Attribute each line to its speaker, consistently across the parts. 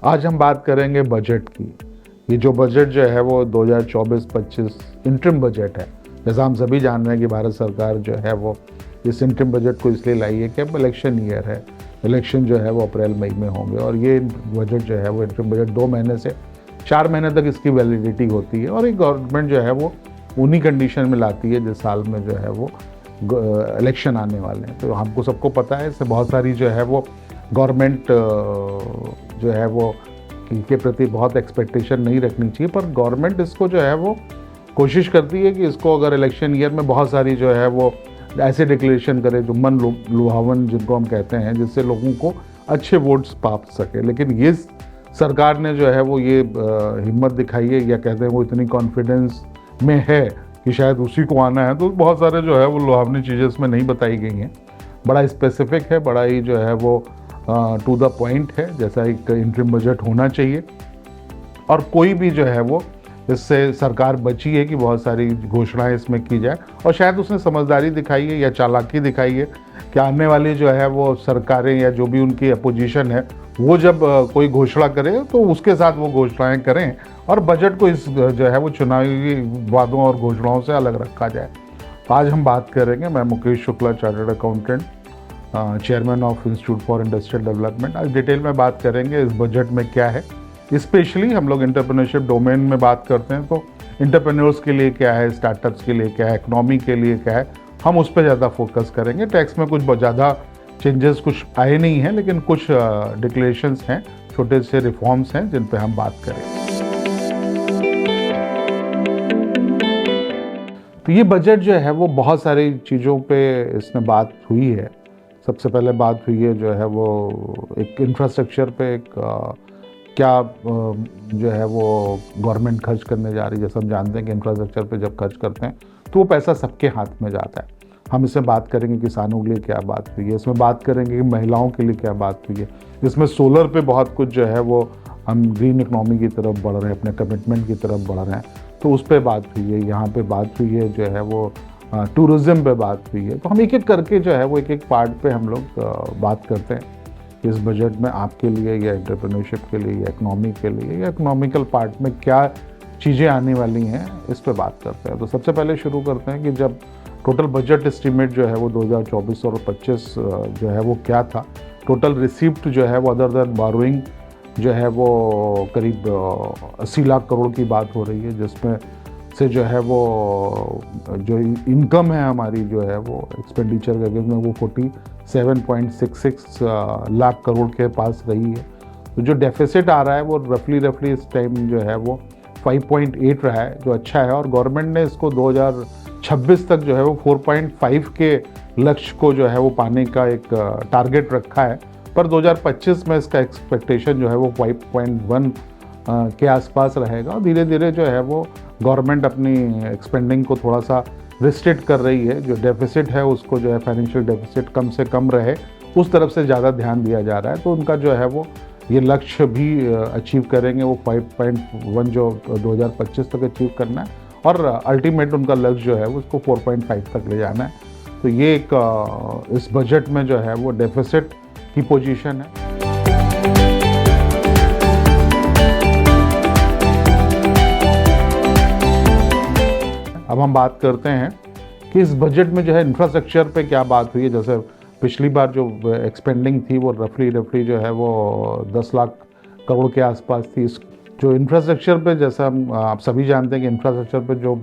Speaker 1: आज हम बात करेंगे बजट की। ये जो बजट जो है वो 2024-25 इंटरिम बजट है। जैसा हम सभी जान रहे हैं कि भारत सरकार जो है वो इस इंटरिम बजट को इसलिए लाई है कि अब इलेक्शन ईयर है। इलेक्शन जो है वो अप्रैल मई में होंगे और ये बजट जो है वो इंटरिम बजट 2 महीने से 4 महीने तक इसकी वैलिडिटी होती है और एक गवर्नमेंट जो है वो उन्हीं कंडीशन में लाती है जिस साल में जो है वो इलेक्शन आने वाले हैं। तो हमको सबको पता है इससे बहुत सारी जो है वो गवर्नमेंट जो है वो के प्रति बहुत एक्सपेक्टेशन नहीं रखनी चाहिए, पर गवर्नमेंट इसको जो है वो कोशिश करती है कि इसको अगर इलेक्शन ईयर में बहुत सारी जो है वो ऐसे डिक्लेरेशन करे जो मन लुभावन जिनको हम कहते हैं, जिससे लोगों को अच्छे वोट्स पा सके। लेकिन ये सरकार ने जो है वो ये हिम्मत दिखाई है या कहते हैं वो इतनी कॉन्फिडेंस में है कि शायद उसी को आना है, तो बहुत सारे जो है वो लुभावनी चीज़ें इसमें नहीं बताई गई हैं। बड़ा स्पेसिफिक है, बड़ा ही जो है वो टू द पॉइंट है, जैसा एक इंटरिम बजट होना चाहिए। और कोई भी जो है वो इससे सरकार बची है कि बहुत सारी घोषणाएं इसमें की जाए और शायद उसने समझदारी दिखाई है या चालाकी दिखाई है कि आने वाली जो है वो सरकारें या जो भी उनकी अपोजिशन है वो जब कोई घोषणा करे तो उसके साथ वो घोषणाएं करें और बजट को इस जो है वो चुनावी वादों और घोषणाओं से अलग रखा जाए। तो आज हम बात करेंगे, मैं Mukesh Shukla, chartered accountant, chairman of institute for industrial development. आज डिटेल में बात करेंगे इस बजट में क्या है। स्पेशली हम लोग एंटरप्रेन्योरशिप डोमेन में बात करते हैं, तो एंटरप्रेन्योर्स के लिए क्या है, स्टार्टअप्स के लिए क्या है, इकोनॉमी के लिए क्या है, हम उस पर ज़्यादा फोकस करेंगे। टैक्स में कुछ ज़्यादा चेंजेस कुछ आए नहीं हैं, लेकिन कुछ डिक्लेरेशंस हैं, छोटे से रिफॉर्म्स हैं जिन पे हम बात करें। तो ये बजट जो है वो बहुत सारी चीज़ों पे इसमें बात हुई है। सबसे पहले बात हुई है जो है वो एक इंफ्रास्ट्रक्चर पे, एक क्या जो है वो गवर्नमेंट खर्च करने जा रही है। जैसे हम जानते हैं कि इंफ्रास्ट्रक्चर पे जब खर्च करते हैं तो वो पैसा सबके हाथ में जाता है। हम इसमें बात करेंगे किसानों के लिए क्या बात हुई है, इसमें बात करेंगे कि महिलाओं के लिए क्या बात हुई है, इसमें सोलर पे बहुत कुछ जो है वो हम ग्रीन इकोनॉमी की तरफ बढ़ रहे हैं, अपने कमिटमेंट की तरफ बढ़ रहे हैं, तो उस पर बात हुई है। यहाँ पे बात हुई है जो है वो टूरिज़्म पे बात हुई है। तो हम एक एक करके जो है वो एक एक पार्ट पे हम लोग बात करते हैं इस बजट में आपके लिए या एंटरप्रेन्योरशिप के लिए या इकोनॉमी के लिए या इकोनॉमिकल पार्ट में क्या चीज़ें आने वाली हैं, इस पे बात करते हैं। तो सबसे पहले शुरू करते हैं कि जब टोटल बजट एस्टीमेट जो है वो 2024 और 25 जो है वो क्या था। टोटल रिसिप्ट जो है वो अदर देन बोरोइंग जो है वो करीब 80 लाख करोड़ की बात हो रही है, जिसमें से जो है वो जो इनकम है हमारी जो है वो एक्सपेंडिचर के अगेंस्ट में वो 47.66 लाख करोड़ के पास रही है। तो जो डेफिसिट आ रहा है वो रफली इस टाइम जो है वो 5.8 रहा है, जो अच्छा है। और गवर्नमेंट ने इसको 2026 तक जो है वो 4.5 के लक्ष्य को जो है वो पाने का एक टारगेट रखा है, पर 2025 में इसका एक्सपेक्टेशन जो है वो 5.1 के आसपास रहेगा। धीरे धीरे जो है वो गवर्नमेंट अपनी एक्सपेंडिंग को थोड़ा सा रिस्ट्रिक्ट कर रही है। जो डेफिसिट है उसको जो है फाइनेंशियल डेफिसिट कम से कम रहे, उस तरफ से ज़्यादा ध्यान दिया जा रहा है। तो उनका जो है वो ये लक्ष्य भी अचीव करेंगे, वो 5.1 जो 2025 तक अचीव करना है और अल्टीमेट उनका लक्ष्य जो है वो उसको 4.5 तक ले जाना है। तो ये एक इस बजट में जो है वो डेफिसिट की पोजीशन है। अब हम बात करते हैं कि इस बजट में जो है इंफ्रास्ट्रक्चर पे क्या बात हुई है। जैसे पिछली बार जो एक्सपेंडिंग थी वो रफली जो है वो 10 लाख करोड़ के आसपास थी। जो इंफ्रास्ट्रक्चर पे, जैसा हम आप सभी जानते हैं कि इंफ्रास्ट्रक्चर पे जो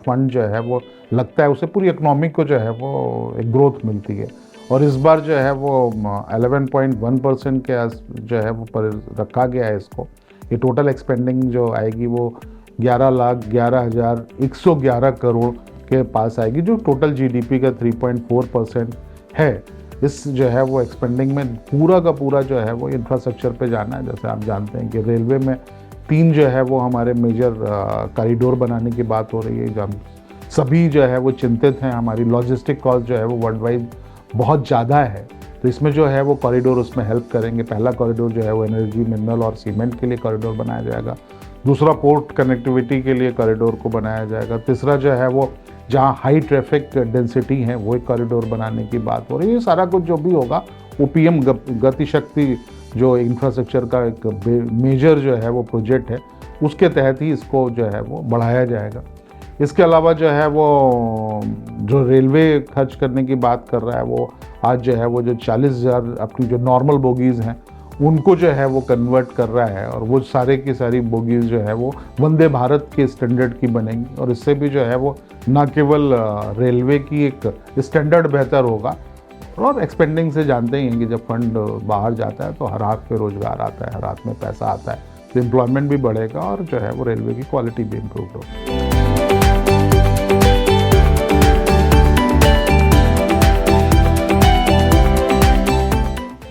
Speaker 1: फंड जो है वो लगता है उससे पूरी इकोनॉमी को जो है वो एक ग्रोथ मिलती है। और इस बार जो है वो 11.1% के जो है वो पर रखा गया है इसको। ये टोटल एक्सपेंडिंग जो आएगी वो 11,11,111 करोड़ के पास आएगी, जो टोटल जीडीपी का 3.4% है। इस जो है वो एक्सपेंडिंग में पूरा का पूरा जो है वो इंफ्रास्ट्रक्चर पे जाना है। जैसे आप जानते हैं कि रेलवे में 3 जो है वो हमारे मेजर कॉरिडोर बनाने की बात हो रही है, जो हम सभी जो है वो चिंतित हैं। हमारी लॉजिस्टिक कॉस्ट जो है वो वर्ल्ड वाइड बहुत ज़्यादा है, तो इसमें जो है वो कॉरिडोर उसमें हेल्प करेंगे। पहला कॉरिडोर जो है वो एनर्जी, मिनरल और सीमेंट के लिए कॉरिडोर बनाया जाएगा। दूसरा पोर्ट कनेक्टिविटी के लिए कॉरिडोर को बनाया जाएगा। तीसरा जो है वो जहाँ हाई ट्रैफिक डेंसिटी है वो एक कॉरिडोर बनाने की बात हो रही है। ये सारा कुछ जो भी होगा वो पीएम गति शक्ति जो इंफ्रास्ट्रक्चर का एक मेजर जो है वो प्रोजेक्ट है, उसके तहत ही इसको जो है वो बढ़ाया जाएगा। इसके अलावा जो है वो जो रेलवे खर्च करने की बात कर रहा है, वो आज जो है वो जो 40,000 अपनी जो नॉर्मल बोगीज़ हैं उनको जो है वो कन्वर्ट कर रहा है, और वो सारे की सारी बोगीज़ जो है वो वंदे भारत के स्टैंडर्ड की बनेंगी, और इससे भी जो है वो न केवल रेलवे की एक स्टैंडर्ड बेहतर होगा, और एक्सपेंडिंग से जानते ही हैं कि जब फंड बाहर जाता है तो हर हाथ पे रोजगार आता है, हर हाथ में पैसा आता है, तो एम्प्लॉयमेंट भी बढ़ेगा और जो है वो रेलवे की क्वालिटी भी इम्प्रूव होगी।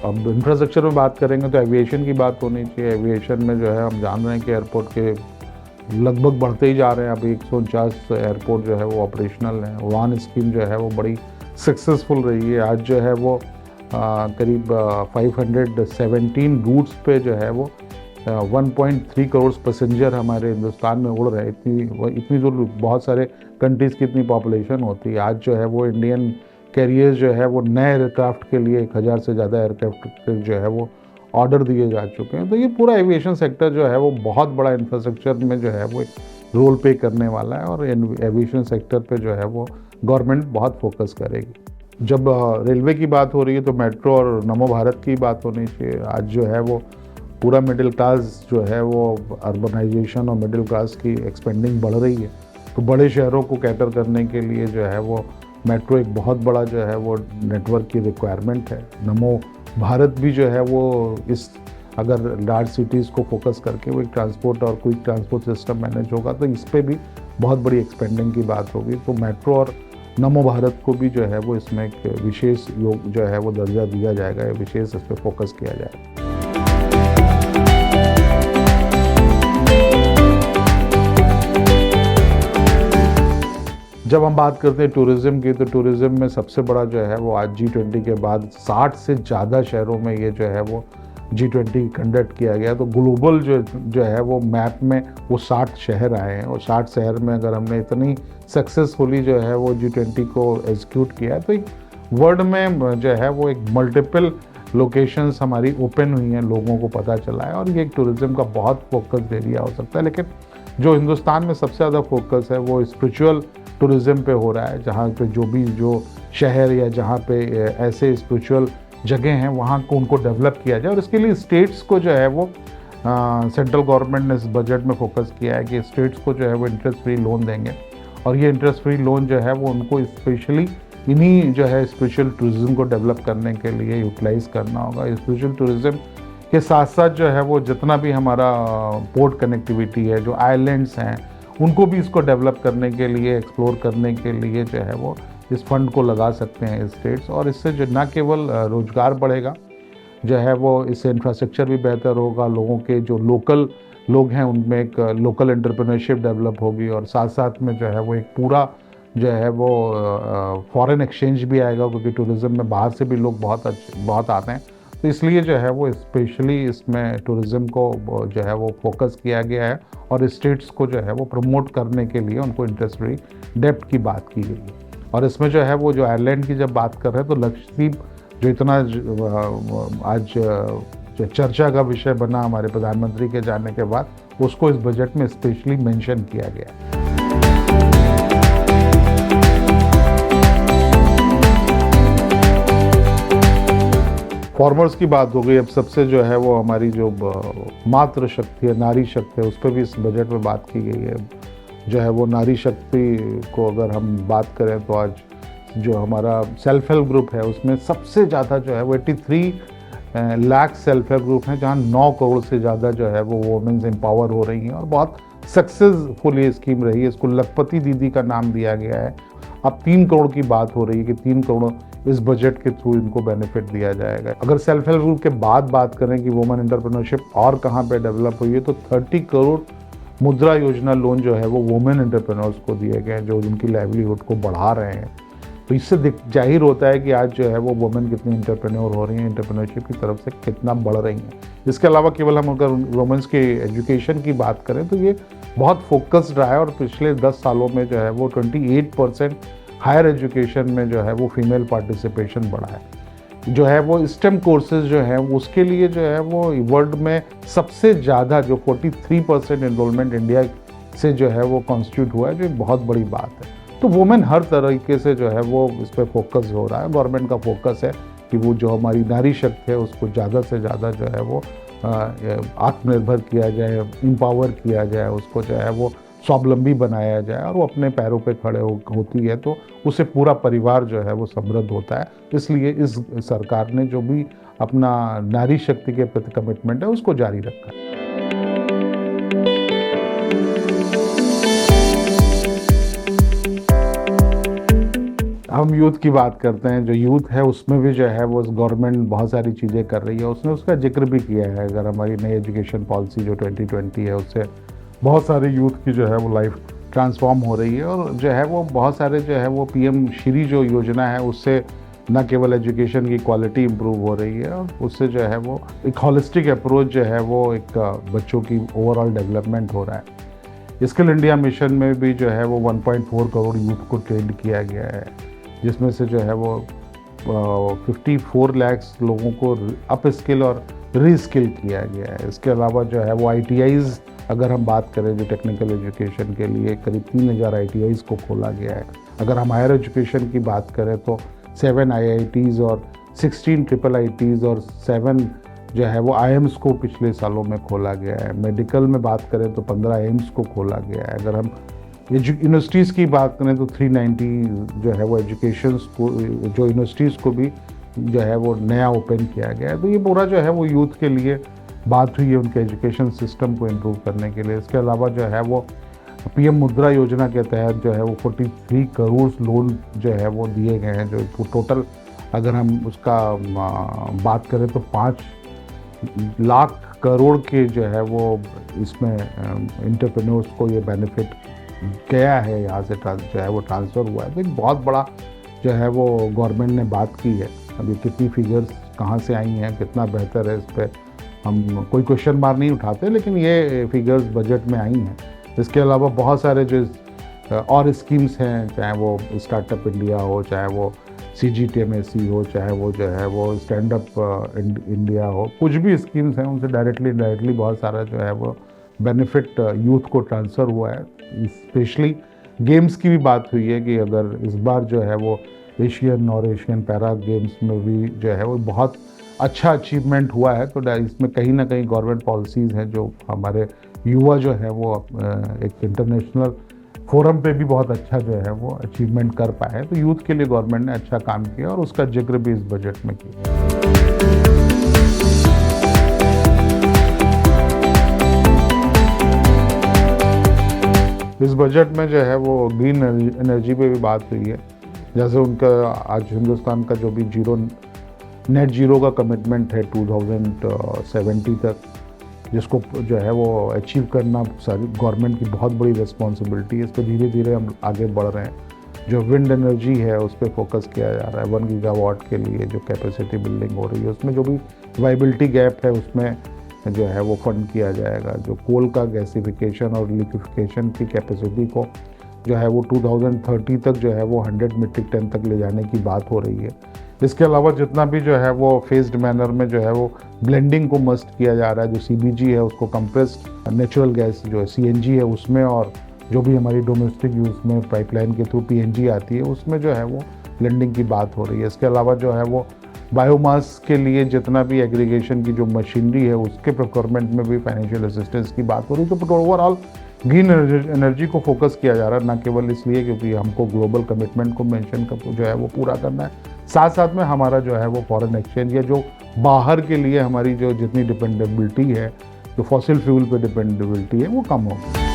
Speaker 1: अब इंफ्रास्ट्रक्चर में बात करेंगे तो एविएशन की बात होनी चाहिए। एविएशन में जो है हम जान रहे हैं कि एयरपोर्ट के लगभग बढ़ते ही जा रहे हैं। अभी 149 एयरपोर्ट जो है वो ऑपरेशनल हैं। उड़ान स्कीम जो है वो बड़ी सक्सेसफुल रही है। आज जो है वो करीब 517 रूट्स पे जो है वो 1.3 करोड़ पैसेंजर हमारे हिंदुस्तान में उड़ रहे हैं। इतनी जो बहुत सारे कंट्रीज़ की इतनी पॉपुलेशन होती है, आज जो है वो इंडियन कैरियर्स जो है वो नए एयरक्राफ्ट के लिए 1000 से ज़्यादा एयरक्राफ्ट जो है वो ऑर्डर दिए जा चुके हैं। तो ये पूरा एविएशन सेक्टर जो है वो बहुत बड़ा इंफ्रास्ट्रक्चर में जो है वो एक रोल प्ले करने वाला है, और एविएशन सेक्टर पे जो है वो गवर्नमेंट बहुत फोकस करेगी। जब रेलवे की बात हो रही है तो मेट्रो और नमो भारत की बात होनी चाहिए। आज जो है वो पूरा मिडिल क्लास जो है वो अर्बनाइजेशन और मिडिल क्लास की एक्सपेंडिंग बढ़ रही है, तो बड़े शहरों को कैटर करने के लिए जो है वो मेट्रो एक बहुत बड़ा जो है वो नेटवर्क की रिक्वायरमेंट है। नमो भारत भी जो है वो इस अगर लार्ज सिटीज़ को फोकस करके वो एक ट्रांसपोर्ट और क्विक ट्रांसपोर्ट सिस्टम मैनेज होगा तो इस पर भी बहुत बड़ी एक्सपेंडिंग की बात होगी। तो मेट्रो और नमो भारत को भी जो है वो इसमें एक विशेष योग जो है वो दर्जा दिया जाएगा, या विशेष इस पर फोकस किया जाएगा। जब हम बात करते हैं टूरिज़्म की, तो टूरिज़्म में सबसे बड़ा जो है वो आज G20 के बाद 60 से ज़्यादा शहरों में ये जो है वो G20 कंडक्ट किया गया। तो ग्लोबल जो है वो मैप में वो 60 शहर आए हैं, और 60 शहर में अगर हमने इतनी सक्सेसफुली जो है वो G20 को एग्जीक्यूट किया है, तो एक वर्ल्ड में जो है वो एक मल्टीपल लोकेशंस हमारी ओपन हुई हैं, लोगों को पता चला है, और ये एक टूरिज़्म का बहुत फोकस एरिया हो सकता है। लेकिन जो हिंदुस्तान में सबसे ज़्यादा फोकस है वो स्पिरिचुअल टूरिज़्म पे हो रहा है, जहाँ पे जो शहर या जहाँ पे ऐसे स्पिरिचुअल जगह हैं वहाँ को उनको डेवलप किया जाए। और इसके लिए स्टेट्स को जो है वो सेंट्रल गवर्नमेंट ने इस बजट में फोकस किया है कि स्टेट्स को जो है वो इंटरेस्ट फ्री लोन देंगे, और ये इंटरेस्ट फ्री लोन जो है वो उनको स्पेशली इन्हीं जो है स्पिरिचुअल टूरिज़्म को डेवलप करने के लिए यूटिलाइज़ करना होगा। स्पिरिचुअल टूरिज़्म के साथ साथ जो है वो जितना भी हमारा पोर्ट कनेक्टिविटी है, जो आइलैंड्स हैं, उनको भी इसको डेवलप करने के लिए, एक्सप्लोर करने के लिए जो है वो इस फंड को लगा सकते हैं स्टेट्स। और इससे जो न केवल रोज़गार बढ़ेगा, जो है वो इससे इंफ्रास्ट्रक्चर भी बेहतर होगा, लोगों के जो लोकल लोग हैं उनमें एक लोकल एंटरप्रेन्योरशिप डेवलप होगी, और साथ साथ में जो है वो एक पूरा जो है वो फॉरेन एक्सचेंज भी आएगा, क्योंकि टूरिज़्म में बाहर से भी लोग बहुत आते हैं। तो इसलिए जो है वो स्पेशली इसमें टूरिज़्म को जो है वो फोकस किया गया है, और स्टेट्स को जो है वो प्रमोट करने के लिए उनको इंटरेस्ट फ्री डेब्ट की बात की गई है। और इसमें जो है वो जो आयरलैंड की जब बात कर रहे हैं तो लक्षद्वीप जो इतना आज चर्चा का विषय बना हमारे प्रधानमंत्री के जाने के बाद, उसको इस बजट में स्पेशली मेंशन किया गया है। फॉर्मर्स की बात हो गई। अब सबसे जो है वो हमारी जो मातृ शक्ति है, नारी शक्ति है, उस पर भी इस बजट में बात की गई है। जो है वो नारी शक्ति को अगर हम बात करें तो आज जो हमारा सेल्फ हेल्प ग्रुप है उसमें सबसे ज़्यादा जो है वो 83 लाख सेल्फ हेल्प ग्रुप हैं, जहाँ 9 करोड़ से ज़्यादा जो है वो वोमेंस एम्पावर हो रही हैं, और बहुत सक्सेसफुल ये स्कीम रही है। इसको लखपति दीदी का नाम दिया गया है। अब 3 करोड़ की बात हो रही है कि 3 करोड़ इस बजट के थ्रू इनको बेनिफिट दिया जाएगा। अगर सेल्फ हेल्प ग्रुप के बाद बात करें कि वुमेन एंटरप्रेन्योरशिप और कहाँ पे डेवलप हुई है, तो 30 करोड़ मुद्रा योजना लोन जो है वो वुमेन एंटरप्रेन्योर्स को दिए गए हैं, जो उनकी लाइवलीहुड को बढ़ा रहे हैं। तो इससे जाहिर होता है कि आज जो है वो वुमेन कितनी एंटरप्रेन्योर हो रही हैं, एंटरप्रेन्योरशिप की तरफ से कितना बढ़ रही हैं। इसके अलावा केवल हम अगर वुमेन्स की एजुकेशन की बात करें तो ये बहुत फोकस्ड रहा है, और पिछले 10 सालों में जो है वो 28% हायर एजुकेशन में जो है वो फीमेल पार्टिसिपेशन बढ़ा है। जो है वो स्टेम कोर्सेज जो है उसके लिए जो है वो वर्ल्ड में सबसे ज़्यादा जो 43% एनरोलमेंट इंडिया से जो है वो कॉन्स्टिट्यूट हुआ है, जो एक बहुत बड़ी बात है। तो वुमेन हर तरीके से जो है वो इस पर फोकस हो रहा है। गवर्नमेंट का फोकस है कि वो जो हमारी नारी शक्ति है उसको ज़्यादा से ज़्यादा जो है वो आत्मनिर्भर किया जाए, एम्पावर किया जाए, उसको जो है वो स्वावलंबी बनाया जाए और वो अपने पैरों पे खड़े होती है तो उससे पूरा परिवार जो है वो समृद्ध होता है। इसलिए इस सरकार ने जो भी अपना नारी शक्ति के प्रति कमिटमेंट है उसको जारी रखा है। हम यूथ की बात करते हैं, जो यूथ है उसमें भी जो है वो गवर्नमेंट बहुत सारी चीज़ें कर रही है, उसने उसका जिक्र भी किया है। अगर हमारी नई एजुकेशन पॉलिसी जो 2020 है उससे बहुत सारे यूथ की जो है वो लाइफ ट्रांसफॉर्म हो रही है और जो है वो बहुत सारे जो है वो पीएम श्री जो योजना है उससे न केवल एजुकेशन की क्वालिटी इम्प्रूव हो रही है और उससे जो है वो एक हॉलिस्टिक अप्रोच जो है वो एक बच्चों की ओवरऑल डेवलपमेट हो रहा है। स्किल इंडिया मिशन में भी जो है वो 1.4 करोड़ यूथ को ट्रेंड किया गया है, जिसमें से जो है वो 54 लाख लोगों को अप स्किल और रीस्किल किया गया है। इसके अलावा जो है वो ITIs अगर हम बात करें जो टेक्निकल एजुकेशन के लिए करीब 3000 ITIs को खोला गया है। अगर हम हायर एजुकेशन की बात करें तो 7 IITs और 16 IIITs और 7 जो है वो IIMs को पिछले सालों में खोला गया है। मेडिकल में बात करें तो 15 AIIMS को खोला गया है। अगर हम यूनिवर्सिटीज़ की बात करें तो 390 जो है वो एजुकेशंस को जो यूनिवर्सिटीज़ को भी जो है वो नया ओपन किया गया है। तो ये पूरा जो है वो यूथ के लिए बात हुई है, उनके एजुकेशन सिस्टम को इम्प्रूव करने के लिए। इसके अलावा जो है वो PM मुद्रा योजना के तहत जो है वो 43 करोड़ लोन जो है वो दिए गए हैं, जो टोटल अगर हम उसका बात करें तो 5 लाख करोड़ के जो है वो इसमें एंटरप्रेन्योर्स को ये बेनिफिट गया है, यहाँ से जो है वो ट्रांसफ़र हुआ है। तो एक बहुत बड़ा जो है वो गवर्नमेंट ने बात की है। अभी कितनी फिगर्स कहाँ से आई हैं, कितना बेहतर है, इस पर हम कोई क्वेश्चन मार्क नहीं उठाते, लेकिन ये फिगर्स बजट में आई हैं। इसके अलावा बहुत सारे जो और स्कीम्स हैं, चाहे वो स्टार्टअप इंडिया हो, चाहे वो CGTMSE हो, चाहे वो जो है वो स्टैंड अप इंडिया हो, कुछ भी स्कीम्स हैं उनसे डायरेक्टली इनडायरेक्टली बहुत सारा जो है वो बेनिफिट यूथ को ट्रांसफ़र हुआ है। स्पेशली गेम्स की भी बात हुई है कि अगर इस बार जो है वो एशियन और एशियन पैरा गेम्स में भी जो है वो बहुत अच्छा अचीवमेंट हुआ है। तो इसमें कहीं ना कहीं गवर्नमेंट पॉलिसीज़ हैं जो हमारे युवा जो है वो एक इंटरनेशनल फोरम पे भी बहुत अच्छा जो है वो अचीवमेंट कर पाए। तो यूथ के लिए गवर्नमेंट ने अच्छा काम किया और उसका जिक्र भी इस बजट में किया। इस बजट में जो है वो ग्रीन एनर्जी पे भी बात हुई है। जैसे उनका आज हिंदुस्तान का जो भी नेट जीरो का कमिटमेंट है 2070 तक, जिसको जो है वो अचीव करना सारी गवर्नमेंट की बहुत बड़ी रिस्पॉन्सिबिलिटी है। इस पर धीरे धीरे हम आगे बढ़ रहे हैं। जो विंड एनर्जी है उस पर फोकस किया जा रहा है। 1 गीगावाट के लिए जो कैपेसिटी बिल्डिंग हो रही है उसमें जो भी वाइबिलिटी गैप है उसमें जो है वो फंड किया जाएगा। जो कोल का गैसिफिकेशन और लिक्विफिकेशन की कैपेसिटी को जो है वो 2030 तक जो है वो 100 मीट्रिक टन तक ले जाने की बात हो रही है। इसके अलावा जितना भी जो है वो फेस्ड मैनर में जो है वो ब्लेंडिंग को मस्ट किया जा रहा है। जो CBG है उसको कंप्रेस्ड नेचुरल गैस जो है CNG है उसमें, और जो भी हमारी डोमेस्टिक यूज़ में पाइपलाइन के थ्रू PNG आती है उसमें जो है वो ब्लेंडिंग की बात हो रही है। इसके अलावा जो है वो बायोमास के लिए जितना भी एग्रीगेशन की जो मशीनरी है उसके प्रोक्योरमेंट में भी फाइनेंशियल असिस्टेंस की बात हो रही है। तो ओवरऑल ग्रीन एनर्जी को फोकस किया जा रहा है, ना केवल इसलिए क्योंकि हमको ग्लोबल कमिटमेंट को मेंशन जो है वो पूरा करना है, साथ साथ में हमारा जो है वो फॉरेन एक्सचेंज या जो बाहर के लिए हमारी जो जितनी डिपेंडेबिलिटी है, जो फॉसिल फ्यूल पे डिपेंडेबिलिटी है, वो कम होगी।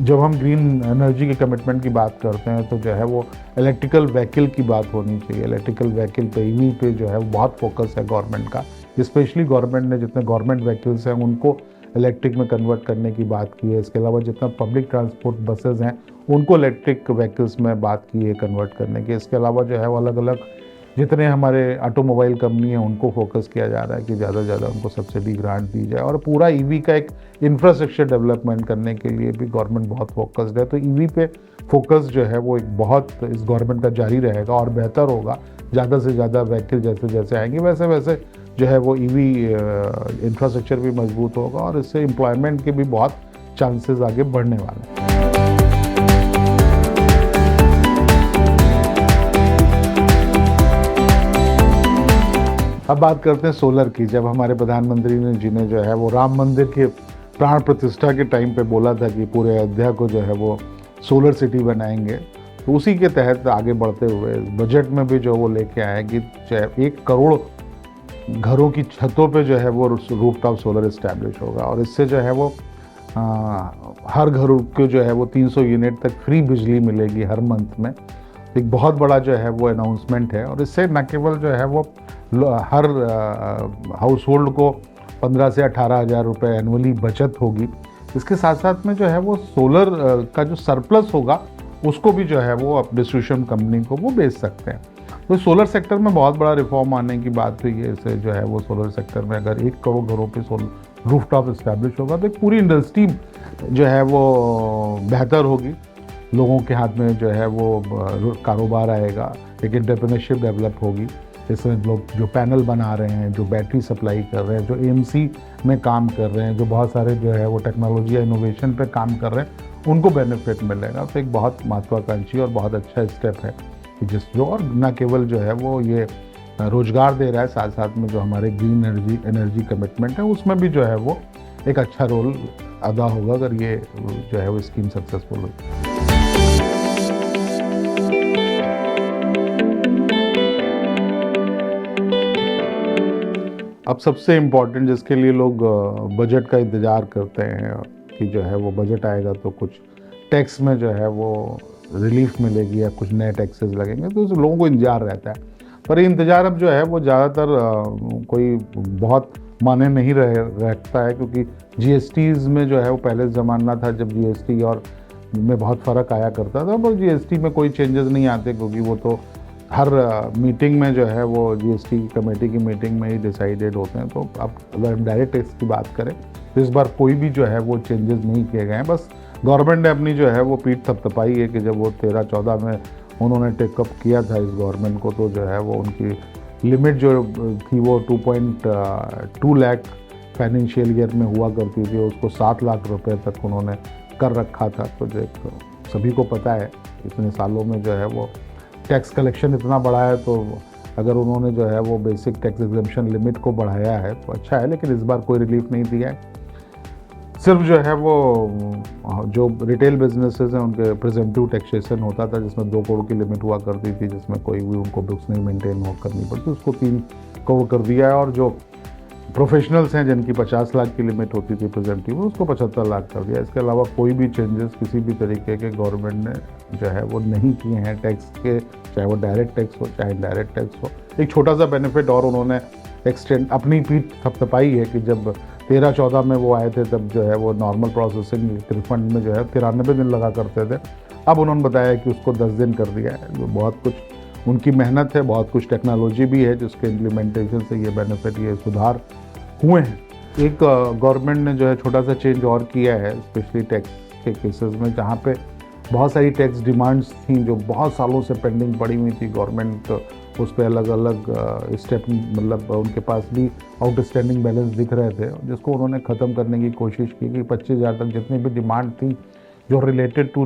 Speaker 1: जब हम ग्रीन एनर्जी के कमिटमेंट की बात करते हैं तो जो है वो इलेक्ट्रिकल व्हीकल की बात होनी चाहिए। इलेक्ट्रिकल व्हीकल पे EV पे जो है वो बहुत फोकस है गवर्नमेंट का। स्पेशली गवर्नमेंट ने जितने गवर्नमेंट व्हीकल्स हैं उनको इलेक्ट्रिक में कन्वर्ट करने की बात की है। इसके अलावा जितना पब्लिक ट्रांसपोर्ट बसेज हैं उनको इलेक्ट्रिक व्हीकल्स में बात की है कन्वर्ट करने की। इसके अलावा जो है वो अलग अलग जितने हमारे ऑटोमोबाइल कंपनी हैं उनको फोकस किया जा रहा है कि ज़्यादा से ज़्यादा उनको सब्सिडी ग्रांट दी जाए, और पूरा ईवी का एक इंफ्रास्ट्रक्चर डेवलपमेंट करने के लिए भी गवर्नमेंट बहुत फोकस्ड है। तो ईवी पे फोकस जो है वो एक बहुत इस गवर्नमेंट का जारी रहेगा और बेहतर होगा। ज़्यादा से ज़्यादा व्हीकल जैसे जैसे आएंगे वैसे वैसे जो है वो ईवी इंफ्रास्ट्रक्चर भी मजबूत होगा, और इससे एम्प्लॉयमेंट के भी बहुत चांसेस आगे बढ़ने वाले हैं। अब बात करते हैं सोलर की। जब हमारे प्रधानमंत्री जी ने जो है वो राम मंदिर के प्राण प्रतिष्ठा के टाइम पे बोला था कि पूरे अयोध्या को जो है वो सोलर सिटी बनाएंगे, तो उसी के तहत आगे बढ़ते हुए बजट में भी जो वो लेके आए कि 1 करोड़ घरों की छतों पे जो है वो रूफटॉप सोलर इस्टेब्लिश होगा, और इससे जो है वो हर घर को जो है वो 300 यूनिट तक फ्री बिजली मिलेगी हर मंथ में। एक बहुत बड़ा जो है वो अनाउंसमेंट है, और इससे न केवल जो है वो हर हाउस होल्ड को 15 से 18 हज़ार रुपये एनुअली बचत होगी। इसके साथ साथ में जो है वो सोलर का जो सरप्लस होगा उसको भी जो है वो अब डिस्ट्रीब्यूशन कंपनी को वो बेच सकते हैं। तो सोलर सेक्टर में बहुत बड़ा रिफॉर्म आने की बात हुई है। इससे जो है वो सोलर सेक्टर में अगर 1 करोड़ घरों पे सोलर रूफटॉप इस्टेब्लिश होगा तो एक पूरी इंडस्ट्री जो है वो बेहतर होगी। लोगों के हाथ में जो है वो कारोबार आएगा, एक एंटरप्रेन्योरशिप डेवलप होगी। इसमें लोग जो पैनल बना रहे हैं, जो बैटरी सप्लाई कर रहे हैं, जो एएमसी में काम कर रहे हैं, जो बहुत सारे जो है वो टेक्नोलॉजी या इनोवेशन पे काम कर रहे हैं, उनको बेनिफिट मिलेगा। तो एक बहुत महत्वाकांक्षी और बहुत अच्छा स्टेप है कि जो और न केवल जो है वो ये रोजगार दे रहा है, साथ साथ में जो हमारे ग्रीन एनर्जी कमिटमेंट है उसमें भी जो है वो एक अच्छा रोल अदा होगा अगर ये जो है वो स्कीम सक्सेसफुल होगी। अब सबसे इम्पॉर्टेंट जिसके लिए लोग बजट का इंतज़ार करते हैं कि जो है वो बजट आएगा तो कुछ टैक्स में जो है वो रिलीफ मिलेगी या कुछ नए टैक्सेस लगेंगे, तो लोगों को इंतज़ार रहता है। पर ये इंतज़ार अब जो है वो ज़्यादातर कोई बहुत माने नहीं रखता है, क्योंकि जीएसटीज़ में जो है वो पहले ज़माना था जब जीएसटी और में बहुत फ़र्क आया करता था, पर जीएसटी में कोई चेंजेस नहीं आते, क्योंकि वो तो हर मीटिंग में जो है वो जीएसटी कमेटी की मीटिंग में ही डिसाइडेड होते हैं। तो अब अगर हम डायरेक्ट टैक्स की बात करें तो इस बार कोई भी जो है वो चेंजेस नहीं किए गए हैं। बस गवर्नमेंट ने अपनी जो है वो पीठ थपथपाई है कि जब वो 13-14 में उन्होंने टेकअप किया था इस गवर्नमेंट को, तो जो है वो उनकी लिमिट जो थी वो 2.2 लाख फाइनेंशियल ईयर में हुआ करती थी, उसको 7 लाख रुपए तक उन्होंने कर रखा था। तो जो सभी को पता है इतने सालों में जो है वो टैक्स कलेक्शन इतना बढ़ा है, तो अगर उन्होंने जो है वो बेसिक टैक्स एग्जेम्पशन लिमिट को बढ़ाया है तो अच्छा है, लेकिन इस बार कोई रिलीफ नहीं दिया है। सिर्फ जो है वो जो रिटेल बिजनेसेस हैं उनके प्रेजेंटिव टैक्सेशन होता था, जिसमें 2 करोड़ की लिमिट हुआ करती थी, जिसमें कोई भी उनको बुक्स नहीं मेंटेन करनी पड़ती, उसको 3 करोड़ कर दिया है। और जो प्रोफेशनल्स हैं जिनकी 50 लाख की लिमिट होती थी प्रेजेंटिव, उसको 75 लाख कर दिया। इसके अलावा कोई भी चेंजेस किसी भी तरीके के गवर्नमेंट ने जो है वो नहीं किए हैं टैक्स के, चाहे वो डायरेक्ट टैक्स हो चाहे इनडायरेक्ट टैक्स हो। एक छोटा सा बेनिफिट और उन्होंने एक्सटेंड अपनी पीठ थपथपाई है कि जब 13-14 में वो आए थे तब जो है वो नॉर्मल प्रोसेसिंग रिफंड में जो है 93 दिन लगा करते थे, अब उन्होंने बताया कि उसको 10 दिन कर दिया है। जो बहुत कुछ उनकी मेहनत है, बहुत कुछ टेक्नोलॉजी भी है जिसके इम्प्लीमेंटेशन से ये बेनिफिट, ये सुधार हुए हैं। एक गवर्नमेंट ने जो है छोटा सा चेंज और किया है, स्पेशली टैक्स के केसेस में, जहाँ पे बहुत सारी टैक्स डिमांड्स थी जो बहुत सालों से पेंडिंग पड़ी हुई थी। गवर्नमेंट उस पर अलग अलग स्टेप, मतलब उनके पास भी आउटस्टैंडिंग बैलेंस दिख रहे थे, जिसको उन्होंने ख़त्म करने की कोशिश की कि 25,000 तक जितनी भी डिमांड थी जो रिलेटेड टू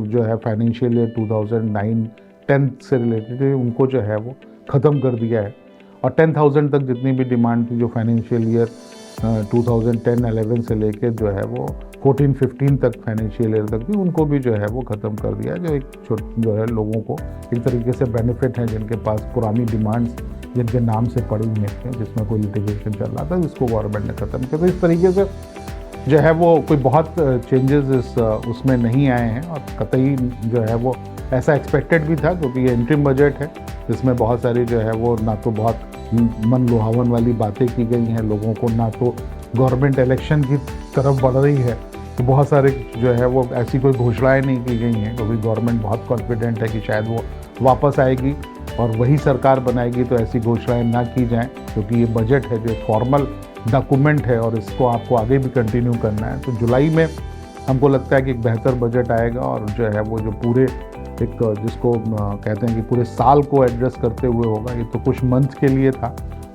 Speaker 1: जो है फाइनेंशियल ईयर 2009-10 से रिलेटेड है, उनको जो है वो ख़त्म कर दिया है। और 10,000 तक जितनी भी डिमांड थी जो फाइनेंशियल ईयर 2010-11 से लेके जो है वो 14-15 तक फाइनेंशियल ईयर तक भी, उनको भी जो है वो ख़त्म कर दिया। जो एक जो है लोगों को एक तरीके से बेनिफिट है जिनके पास पुरानी डिमांड्स जिनके नाम से पड़ी हुई थी, जिसमें कोई लिटिगेशन चल रहा था, जिसको गवर्नमेंट ने ख़त्म किया। तो इस तरीके से जो है वो कोई बहुत चेंजेस उसमें नहीं आए हैं, और कतई जो है वो ऐसा एक्सपेक्टेड भी था, क्योंकि ये इंटरिम बजट है जिसमें बहुत सारी जो है वो ना तो बहुत मन लुभावन वाली बातें की गई हैं लोगों को, ना तो गवर्नमेंट इलेक्शन की तरफ बढ़ रही है, तो बहुत सारे जो है वो ऐसी कोई घोषणाएं नहीं की गई हैं, क्योंकि गवर्नमेंट बहुत कॉन्फिडेंट है कि शायद वो वापस आएगी और वही सरकार बनाएगी तो ऐसी घोषणाएं ना की जाएं, क्योंकि ये बजट है जो एक फॉर्मल डॉक्यूमेंट है और इसको आपको आगे भी कंटिन्यू करना है। तो जुलाई में हमको लगता है कि एक बेहतर बजट आएगा और जो है वो जो पूरे एक जिसको कहते हैं कि पूरे साल को एड्रेस करते हुए होगा। ये तो कुछ मंथ के लिए था,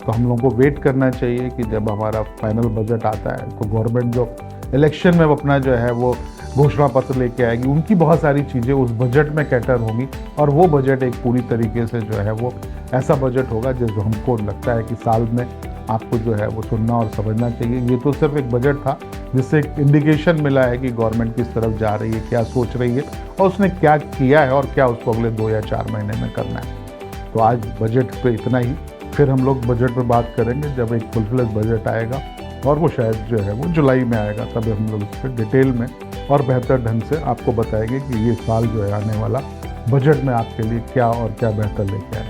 Speaker 1: तो हम लोगों को वेट करना चाहिए कि जब हमारा फाइनल बजट आता है तो गवर्नमेंट जो इलेक्शन में अपना जो है वो घोषणा पत्र लेके आएगी, उनकी बहुत सारी चीज़ें उस बजट में कैटर होंगी और वो बजट एक पूरी तरीके से जो है वो ऐसा बजट होगा जो हमको लगता है कि साल में आपको जो है वो सुनना और समझना चाहिए। ये तो सिर्फ एक बजट था जिससे एक इंडिकेशन मिला है कि गवर्नमेंट किस तरफ जा रही है, क्या सोच रही है और उसने क्या किया है और क्या उसको अगले 2 या 4 महीने में करना है। तो आज बजट पे इतना ही, फिर हम लोग बजट पे बात करेंगे जब एक फुल फ्लेज बजट आएगा और वो शायद जो है वो जुलाई में आएगा, तब हम लोग उस पर डिटेल में और बेहतर ढंग से आपको बताएंगे कि ये साल जो है आने वाला बजट में आपके लिए क्या और क्या बेहतर लेके आए।